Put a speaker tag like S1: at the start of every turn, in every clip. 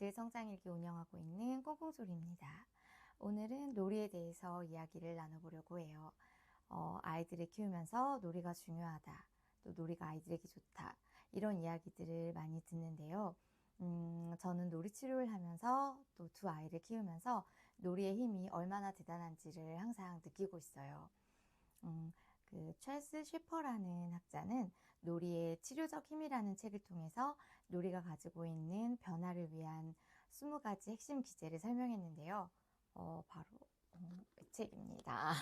S1: 아이들 성장일기 운영하고 있는 꽁꽁소리입니다. 오늘은 놀이에 대해서 이야기를 나눠보려고 해요. 아이들을 키우면서 놀이가 중요하다. 또 놀이가 아이들에게 좋다. 이런 이야기들을 많이 듣는데요. 저는 놀이 치료를 하면서 또 두 아이를 키우면서 놀이의 힘이 얼마나 대단한지를 항상 느끼고 있어요. 그 찰스 쉐퍼라는 학자는 놀이의 치료적 힘이라는 책을 통해서 놀이가 가지고 있는 변화를 위한 20가지 핵심 기제를 설명했는데요. 바로 이 책입니다.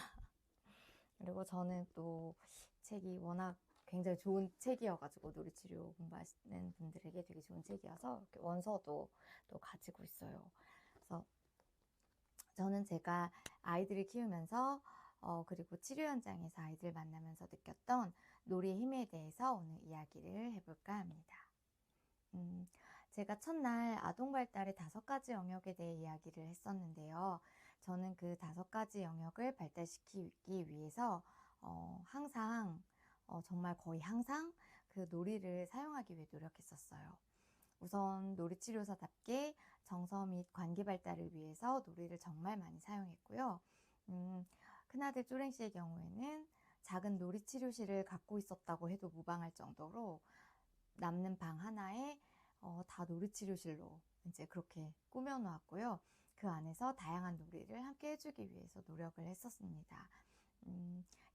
S1: 그리고 저는 또 책이 워낙 굉장히 좋은 책이어가지고 놀이치료 공부하시는 분들에게 되게 좋은 책이어서 이렇게 원서도 또 가지고 있어요. 그래서 저는 제가 아이들을 키우면서 그리고 치료 현장에서 아이들 만나면서 느꼈던 놀이의 힘에 대해서 오늘 이야기를 해볼까 합니다. 제가 첫날 아동 발달의 5가지 영역에 대해 이야기를 했었는데요. 저는 그 5가지 영역을 발달시키기 위해서 항상 정말 거의 항상 그 놀이를 사용하기 위해 노력했었어요. 우선 놀이치료사답게 정서 및 관계 발달을 위해서 놀이를 정말 많이 사용했고요. 큰아들 쪼랭씨의 경우에는 작은 놀이치료실을 갖고 있었다고 해도 무방할 정도로 남는 방 하나에 다 놀이치료실로 이제 그렇게 꾸며놓았고요. 그 안에서 다양한 놀이를 함께 해주기 위해서 노력을 했었습니다.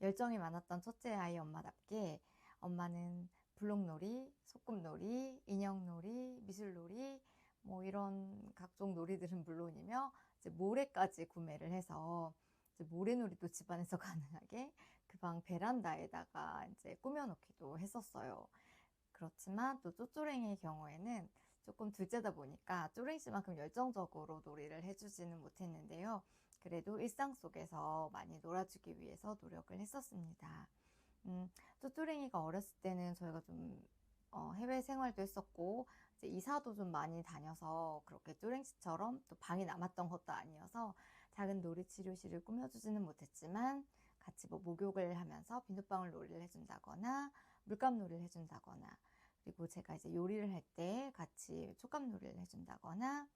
S1: 열정이 많았던 첫째 아이 엄마답게 엄마는 블록놀이, 소꿉놀이, 인형놀이, 미술놀이 뭐 이런 각종 놀이들은 물론이며 이제 모래까지 구매를 해서 이제 모래놀이도 집안에서 가능하게 그 방 베란다에다가 이제 꾸며놓기도 했었어요. 그렇지만 또 쪼쪼랭이의 경우에는 조금 둘째다 보니까 쪼랭이 씨만큼 열정적으로 놀이를 해주지는 못했는데요. 그래도 일상 속에서 많이 놀아주기 위해서 노력을 했었습니다. 쪼쪼랭이가 어렸을 때는 저희가 좀 해외 생활도 했었고 이제 이사도 좀 많이 다녀서 그렇게 쪼랭씨처럼 또 방이 남았던 것도 아니어서 작은 놀이치료실을 꾸며주지는 못했지만 같이 뭐 목욕을 하면서 비눗방울 놀이를 해준다거나 물감 놀이를 해준다거나 그리고 제가 이제 요리를 할 때 같이 촉감 놀이를 해준다거나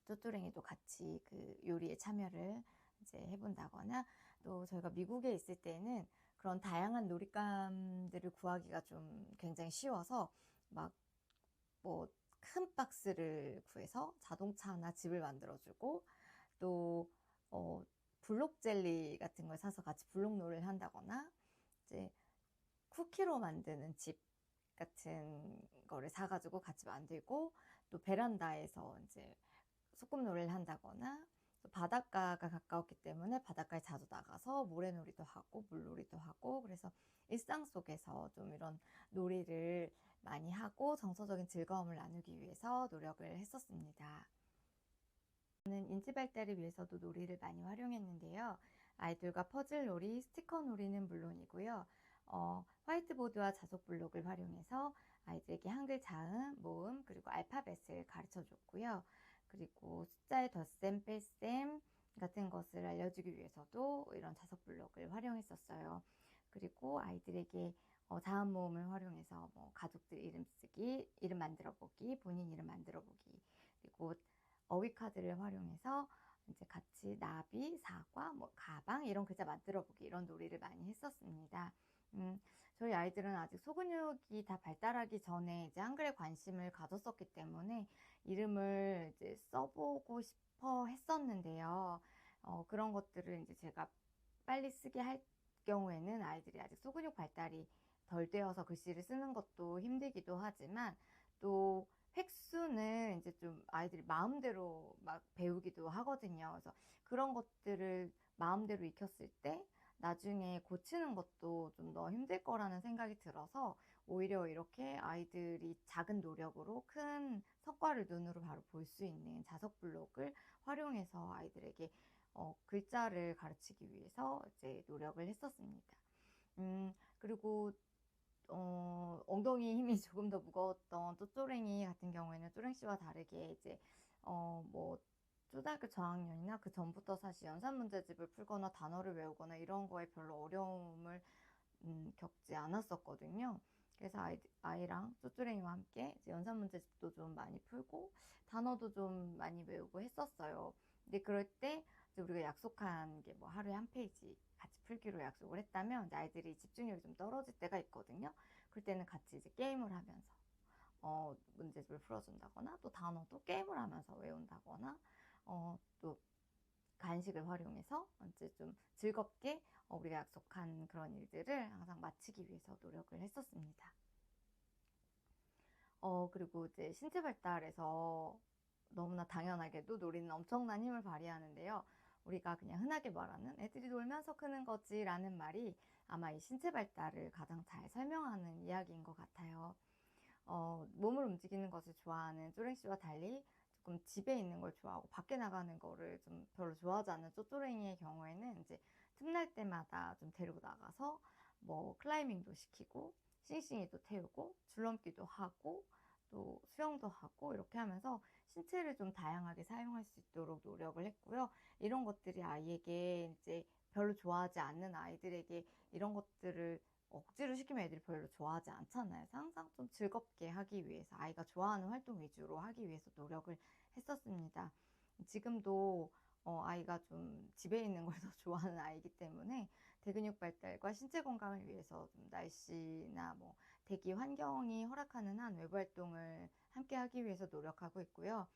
S1: 쪼쪼랭이도 같이 그 요리에 참여를 이제 해본다거나 또 저희가 미국에 있을 때는 그런 다양한 놀잇감들을 구하기가 좀 굉장히 쉬워서 막 뭐 큰 박스를 구해서 자동차나 집을 만들어주고 또 블록 젤리 같은 걸 사서 같이 블록 놀이를 한다거나 이제 쿠키로 만드는 집 같은 거를 사가지고 같이 만들고 또 베란다에서 이제 소꿉놀이를 한다거나 또 바닷가가 가까웠기 때문에 바닷가에 자주 나가서 모래놀이도 하고 물놀이도 하고 그래서 일상 속에서 좀 이런 놀이를 많이 하고 정서적인 즐거움을 나누기 위해서 노력을 했었습니다. 저는 인지 발달을 위해서도 놀이를 많이 활용했는데요. 아이들과 퍼즐 놀이, 스티커 놀이는 물론이고요. 화이트보드와 자석 블록을 활용해서 아이들에게 한글 자음, 모음, 그리고 알파벳을 가르쳐 줬고요. 그리고 숫자의 덧셈, 뺄셈 같은 것을 알려주기 위해서도 이런 자석 블록을 활용했었어요. 그리고 아이들에게 자음 모음을 활용해서 뭐 가족들 이름 쓰기, 이름 만들어 보기, 본인 이름 만들어 보기, 그리고 어휘 카드를 활용해서 이제 같이 나비, 사과, 뭐 가방 이런 글자 만들어 보기 이런 놀이를 많이 했었습니다. 저희 아이들은 아직 소근육이 다 발달하기 전에 이제 한글에 관심을 가졌었기 때문에 이름을 이제 써보고 싶어 했었는데요. 그런 것들을 이제 제가 빨리 쓰게 할 경우에는 아이들이 아직 소근육 발달이 덜 되어서 글씨를 쓰는 것도 힘들기도 하지만 또 획수는 이제 좀 아이들이 마음대로 막 배우기도 하거든요. 그래서 그런 것들을 마음대로 익혔을 때 나중에 고치는 것도 좀 더 힘들 거라는 생각이 들어서 오히려 이렇게 아이들이 작은 노력으로 큰 성과를 눈으로 바로 볼 수 있는 자석 블록을 활용해서 아이들에게 글자를 가르치기 위해서 이제 노력을 했었습니다. 그리고 엉덩이 힘이 조금 더 무거웠던 쪼쪼랭이 같은 경우에는 쪼랭 씨와 다르게 이제 뭐 초등학교 저학년이나 그 전부터 사실 연산 문제집을 풀거나 단어를 외우거나 이런 거에 별로 어려움을 겪지 않았었거든요. 그래서 아이랑 쪼쪼랭이와 함께 이제 연산 문제집도 좀 많이 풀고 단어도 좀 많이 외우고 했었어요. 근데 그럴 때 이제 우리가 약속한 게 뭐 하루에 한 페이지 같이 풀기로 약속을 했다면 이제 아이들이 집중력이 좀 떨어질 때가 있거든요. 그럴 때는 같이 이제 게임을 하면서 문제집을 풀어준다거나 또 단어도 게임을 하면서 외운다거나 또 간식을 활용해서 이제 좀 즐겁게 우리가 약속한 그런 일들을 항상 마치기 위해서 노력을 했었습니다. 그리고 이제 신체 발달에서 너무나 당연하게도 놀이는 엄청난 힘을 발휘하는데요. 우리가 그냥 흔하게 말하는 애들이 놀면서 크는 거지라는 말이 아마 이 신체 발달을 가장 잘 설명하는 이야기인 것 같아요. 몸을 움직이는 것을 좋아하는 쪼랭 씨와 달리 조금 집에 있는 걸 좋아하고 밖에 나가는 거를 좀 별로 좋아하지 않는 쪼쪼랭이의 경우에는 이제 틈날 때마다 좀 데리고 나가서 뭐 클라이밍도 시키고 싱싱이도 태우고 줄넘기도 하고 또 수영도 하고 이렇게 하면서 신체를 좀 다양하게 사용할 수 있도록 노력을 했고요. 이런 것들이 아이에게 이제 별로 좋아하지 않는 아이들에게 이런 것들을 억지로 시키면 애들이 별로 좋아하지 않잖아요. 그래서 항상 좀 즐겁게 하기 위해서 아이가 좋아하는 활동 위주로 하기 위해서 노력을 했었습니다. 지금도 아이가 좀 집에 있는 걸 더 좋아하는 아이이기 때문에 대근육 발달과 신체 건강을 위해서 좀 날씨나 뭐 대기 환경이 허락하는 한 외부 활동을 함께 하기 위해서 노력하고 있고요.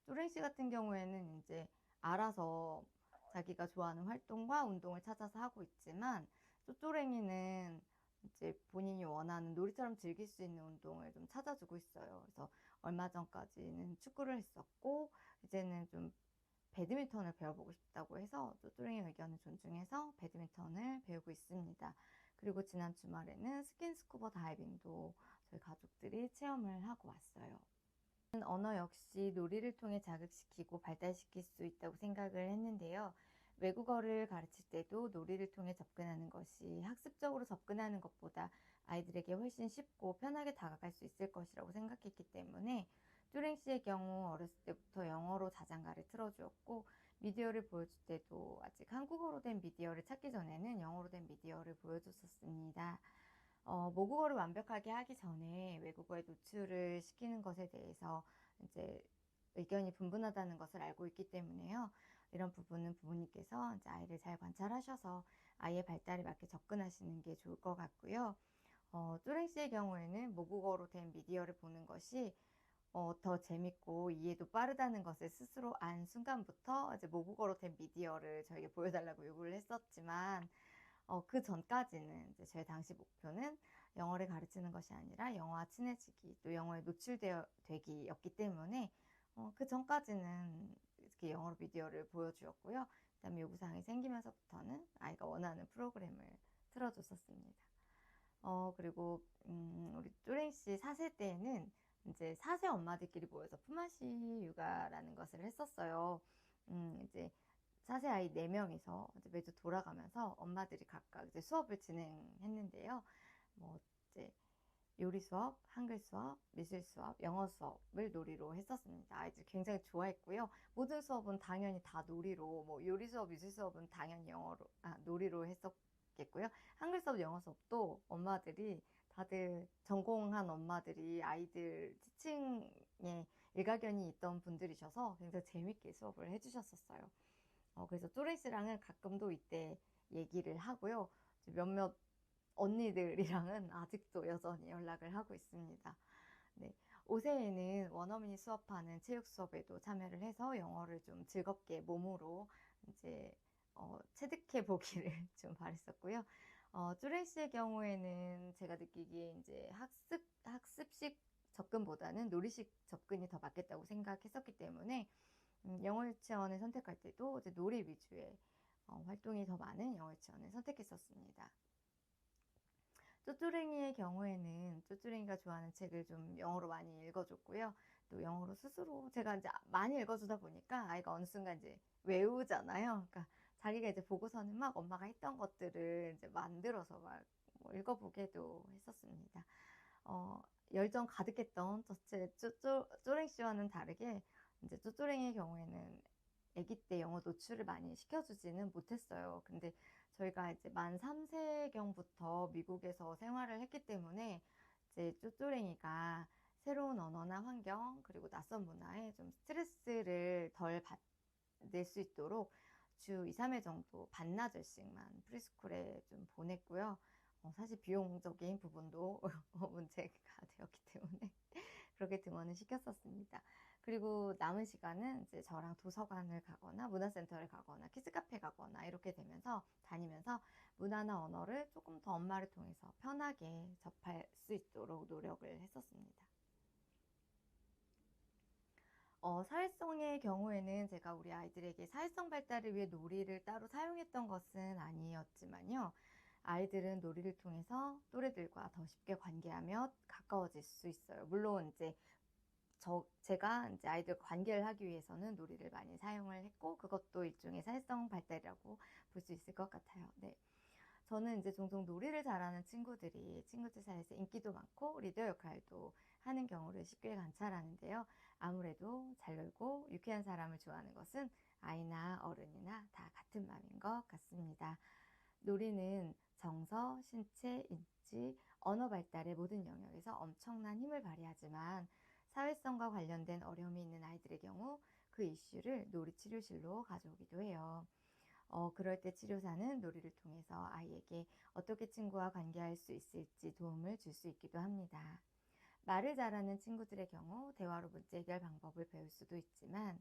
S1: 쪼랭 씨 같은 경우에는 이제 알아서 자기가 좋아하는 활동과 운동을 찾아서 하고 있지만 쪼쪼랭이는 이제 본인이 원하는 놀이처럼 즐길 수 있는 운동을 좀 찾아주고 있어요. 그래서 얼마 전까지는 축구를 했었고 이제는 좀 배드민턴을 배워보고 싶다고 해서 쪼쪼랭이 의견을 존중해서 배드민턴을 배우고 있습니다. 그리고 지난 주말에는 스킨스쿠버 다이빙도 저희 가족들이 체험을 하고 왔어요. 언어 역시 놀이를 통해 자극시키고 발달시킬 수 있다고 생각을 했는데요. 외국어를 가르칠 때도 놀이를 통해 접근하는 것이 학습적으로 접근하는 것보다 아이들에게 훨씬 쉽고 편하게 다가갈 수 있을 것이라고 생각했기 때문에 뚜랭 씨의 경우 어렸을 때부터 영어로 자장가를 틀어주었고 미디어를 보여줄 때도 아직 한국어로 된 미디어를 찾기 전에는 영어로 된 미디어를 보여줬었습니다. 모국어를 완벽하게 하기 전에 외국어에 노출을 시키는 것에 대해서 이제 의견이 분분하다는 것을 알고 있기 때문에요. 이런 부분은 부모님께서 이제 아이를 잘 관찰하셔서 아이의 발달에 맞게 접근하시는 게 좋을 것 같고요. 뚜랭 씨의 경우에는 모국어로 된 미디어를 보는 것이 더 재밌고 이해도 빠르다는 것을 스스로 안 순간부터 이제 모국어로 된 미디어를 저에게 보여달라고 요구를 했었지만 그 전까지는 이제 제 당시 목표는 영어를 가르치는 것이 아니라 영어와 친해지기 또 영어에 노출되기였기 때문에 그 전까지는 이렇게 영어로 미디어를 보여주었고요. 그다음에 요구사항이 생기면서부터는 아이가 원하는 프로그램을 틀어줬었습니다. 그리고 우리 쪼랭 씨 4세 때에는 이제 4세 엄마들끼리 모여서 품앗이 육아라는 것을 했었어요. 이제 4세 아이 4명이서 이제 매주 돌아가면서 엄마들이 각각 이제 수업을 진행했는데요. 뭐 이제 요리 수업, 한글 수업, 미술 수업, 영어 수업을 놀이로 했었습니다. 아이들이 굉장히 좋아했고요. 모든 수업은 당연히 다 놀이로, 뭐 요리 수업, 미술 수업은 당연히 놀이로 했었겠고요. 한글 수업, 영어 수업도 엄마들이 다들 전공한 엄마들이 아이들 티칭에 일가견이 있던 분들이셔서 굉장히 재밌게 수업을 해주셨었어요. 그래서 쪼레 씨랑은 가끔도 이때 얘기를 하고요. 몇몇 언니들이랑은 아직도 여전히 연락을 하고 있습니다. 네. 5세에는 원어민이 수업하는 체육 수업에도 참여를 해서 영어를 좀 즐겁게 몸으로 이제 체득해 보기를 좀 바랬었고요. 쭈레 씨의 경우에는 제가 느끼기에 이제 학습식 접근보다는 놀이식 접근이 더 맞겠다고 생각했었기 때문에 영어 유치원을 선택할 때도 이제 놀이 위주의 활동이 더 많은 영어 유치원을 선택했었습니다. 쪼쪼랭이의 경우에는 쪼쪼랭이가 좋아하는 책을 좀 영어로 많이 읽어줬고요. 또 영어로 스스로 제가 이제 많이 읽어주다 보니까 아이가 어느 순간 이제 외우잖아요. 그러니까 자기가 이제 보고서는 막 엄마가 했던 것들을 이제 만들어서 막뭐 읽어보게도 했었습니다. 열정 가득했던 쪼랭 씨와는 다르게 이제 쪼쪼랭이의 경우에는 아기 때 영어 노출을 많이 시켜주지는 못했어요. 근데 저희가 이제 만 3세경부터 미국에서 생활을 했기 때문에 이제 쪼쪼랭이가 새로운 언어나 환경 그리고 낯선 문화에 좀 스트레스를 덜 받을 수 있도록 주 2, 3회 정도 반나절씩만 프리스쿨에 좀 보냈고요. 사실 비용적인 부분도 문제가 되었기 때문에 그렇게 등원을 시켰었습니다. 그리고 남은 시간은 이제 저랑 도서관을 가거나 문화센터를 가거나 키즈카페 가거나 이렇게 되면서 다니면서 문화나 언어를 조금 더 엄마를 통해서 편하게 접할 수 있도록 노력을 했었습니다. 사회성의 경우에는 제가 우리 아이들에게 사회성 발달을 위해 놀이를 따로 사용했던 것은 아니었지만요. 아이들은 놀이를 통해서 또래들과 더 쉽게 관계하며 가까워질 수 있어요. 물론 이제 제가 이제 아이들 관계를 하기 위해서는 놀이를 많이 사용을 했고, 그것도 일종의 사회성 발달이라고 볼 수 있을 것 같아요. 네. 저는 이제 종종 놀이를 잘하는 친구들이 친구들 사이에서 인기도 많고 리더 역할도 하는 경우를 쉽게 관찰하는데요. 아무래도 잘 놀고 유쾌한 사람을 좋아하는 것은 아이나 어른이나 다 같은 마음인 것 같습니다. 놀이는 정서, 신체, 인지, 언어 발달의 모든 영역에서 엄청난 힘을 발휘하지만 사회성과 관련된 어려움이 있는 아이들의 경우 그 이슈를 놀이치료실로 가져오기도 해요. 그럴 때 치료사는 놀이를 통해서 아이에게 어떻게 친구와 관계할 수 있을지 도움을 줄 수 있기도 합니다. 말을 잘하는 친구들의 경우 대화로 문제 해결 방법을 배울 수도 있지만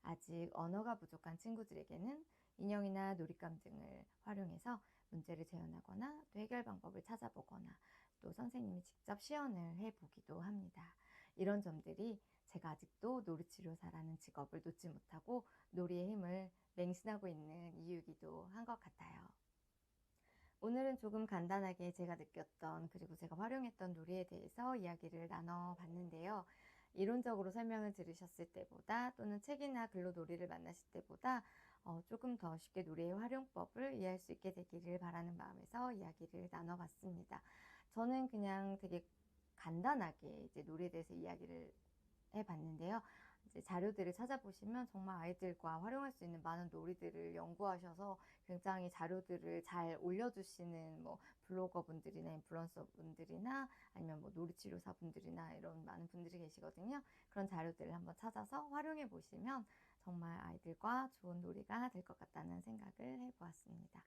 S1: 아직 언어가 부족한 친구들에게는 인형이나 놀잇감 등을 활용해서 문제를 재현하거나 또 해결 방법을 찾아보거나 또 선생님이 직접 시연을 해보기도 합니다. 이런 점들이 제가 아직도 놀이치료사라는 직업을 놓지 못하고 놀이의 힘을 맹신하고 있는 이유이기도 한 것 같아요. 오늘은 조금 간단하게 제가 느꼈던 그리고 제가 활용했던 놀이에 대해서 이야기를 나눠봤는데요. 이론적으로 설명을 들으셨을 때보다 또는 책이나 글로 놀이를 만나실 때보다 조금 더 쉽게 놀이의 활용법을 이해할 수 있게 되기를 바라는 마음에서 이야기를 나눠봤습니다. 저는 그냥 되게 간단하게 이제 놀이에 대해서 이야기를 해봤는데요. 이제 자료들을 찾아보시면 정말 아이들과 활용할 수 있는 많은 놀이들을 연구하셔서 굉장히 자료들을 잘 올려주시는 뭐 블로거 분들이나 인플루언서 분들이나 아니면 뭐 놀이치료사 분들이나 이런 많은 분들이 계시거든요. 그런 자료들을 한번 찾아서 활용해 보시면 정말 아이들과 좋은 놀이가 될 것 같다는 생각을 해보았습니다.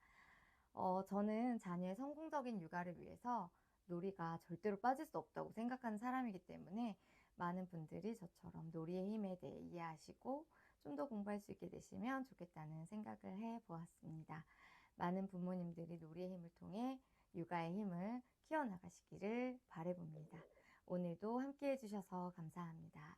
S1: 저는 자녀의 성공적인 육아를 위해서 놀이가 절대로 빠질 수 없다고 생각하는 사람이기 때문에 많은 분들이 저처럼 놀이의 힘에 대해 이해하시고 좀 더 공부할 수 있게 되시면 좋겠다는 생각을 해보았습니다. 많은 부모님들이 놀이의 힘을 통해 육아의 힘을 키워나가시기를 바라봅니다. 오늘도 함께 해주셔서 감사합니다.